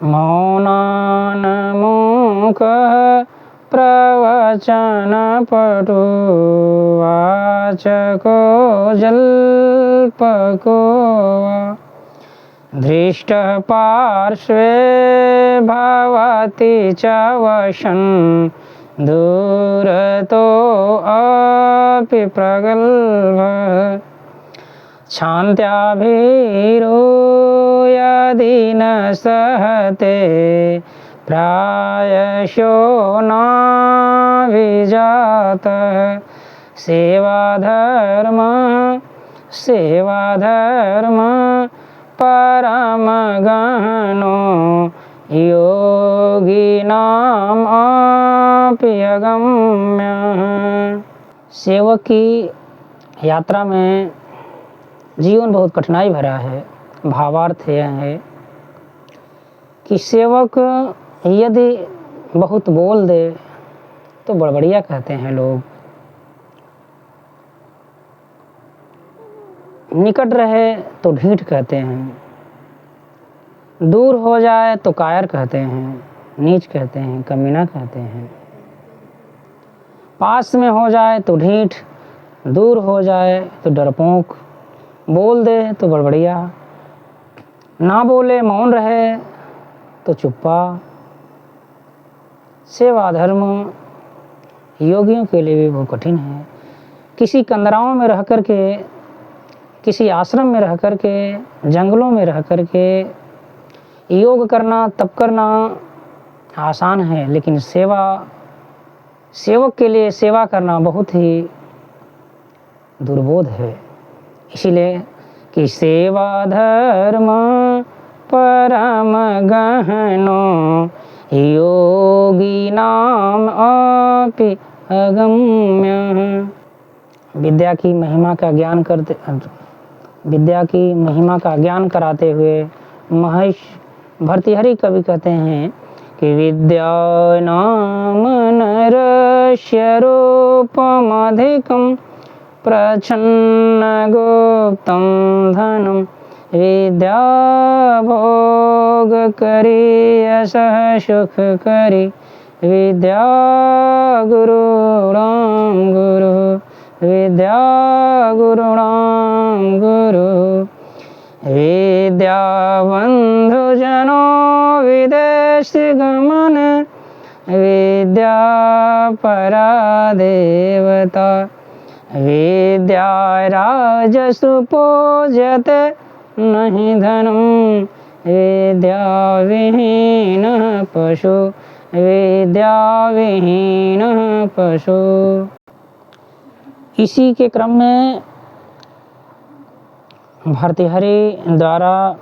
मौनान्मुखः प्रवचनपटु वाचको जल्पको वा दृष्टः पार्श्वे भवति च वशन् दूरतोऽपि प्रगल्भः क्षान्त्याभिरो यदि न सहते प्रायशो नाभिजातः सेवाधर्म परमगहनो योगिनाम् अपि अगम्यः। सेवक की यात्रा में जीवन बहुत कठिनाई भरा है। भावार्थ यह है कि सेवक यदि बहुत बोल दे तो बड़बड़िया कहते हैं लोग, निकट रहे तो ढीठ कहते हैं, दूर हो जाए तो कायर कहते हैं, नीच कहते हैं, कमीना कहते हैं। पास में हो जाए तो ढीठ, दूर हो जाए तो डरपोक, बोल दे तो बड़बड़िया, ना बोले मौन रहे तो चुप्पा। सेवा धर्म योगियों के लिए भी बहुत कठिन है। किसी कंदराओं में रह कर के, किसी आश्रम में रह कर के, जंगलों में रह कर के योग करना, तप करना आसान है, लेकिन सेवक के लिए सेवा करना बहुत ही दुर्बोध है। इसीलिए कि सेवा धर्म परम गहनो योगिनाम् अपि अगम्यः। विद्या की महिमा का ज्ञान कराते हुए महर्षि भर्तृहरि कवि कहते हैं कि विद्या नाम नरस्य रूपमधिकं प्रच्छन्न गुप्तं धनं विद्या भोग करी यशः सुख करी विद्या गुरुणां गुरु विद्या गुरुणां गुरु विद्या बंधुजनो विदेश गमन विद्या परा देवता विद्या राजसु पूज्यते नहीं धनम विद्या विहीनः पशु विद्या विहीनः पशु। इसी के क्रम में भर्तृहरि द्वारा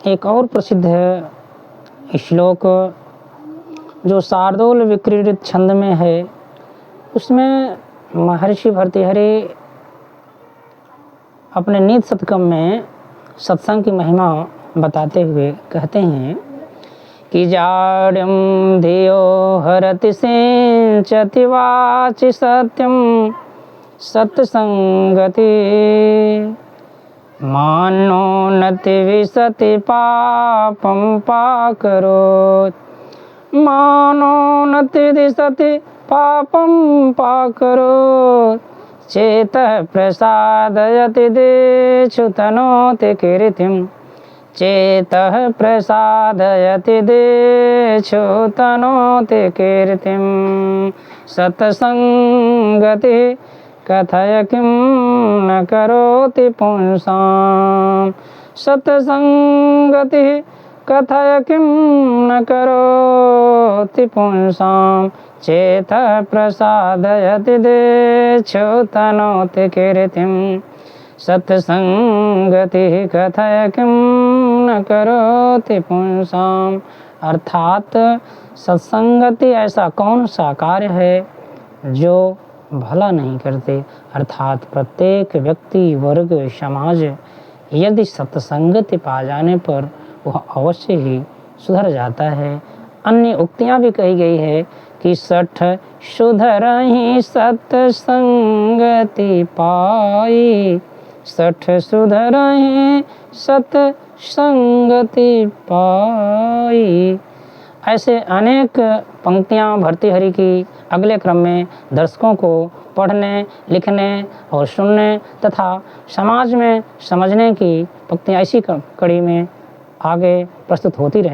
एक और प्रसिद्ध श्लोक जो शार्दूल विक्रीडित छंद में है, उसमें महर्षि भर्तृहरि अपने नीत शतकम में सत्संग की महिमा बताते हुए कहते हैं कि जाड्यम धियो हरति सिंचति वाचि सत्यम सत्संगति मानोन्नति विशति पापं पाकरोत् मानोन्नति दिशति पापं पाकरोत् चेतः प्रसादयति देषु तनोति कीर्तिं चेतः प्रसादयति देषु तनोति कीर्तिं सत्संगति कथय किं न करोति पुंसां सत्संगति कथय किं न करोति पुंसां चेतः प्रसादयति देषु तनोति कीर्तिं सत्संगति कथय किं न करोति पुंसां। अर्थात सत्संगति ऐसा कौन सा कार्य है जो भला नहीं करते। अर्थात प्रत्येक व्यक्ति, वर्ग, समाज यदि सत्संगति पा जाने पर वह अवश्य ही सुधर जाता है। अन्य उक्तियाँ भी कही गई है कि सठ सुधरहि सत्संगति पाई सठ सुधरहि संगति पाई। ऐसे अनेक पंक्तियाँ भर्तृहरि की अगले क्रम में दर्शकों को पढ़ने, लिखने और सुनने तथा समाज में समझने की पंक्तियाँ इसी कड़ी में आगे प्रस्तुत होती रहें।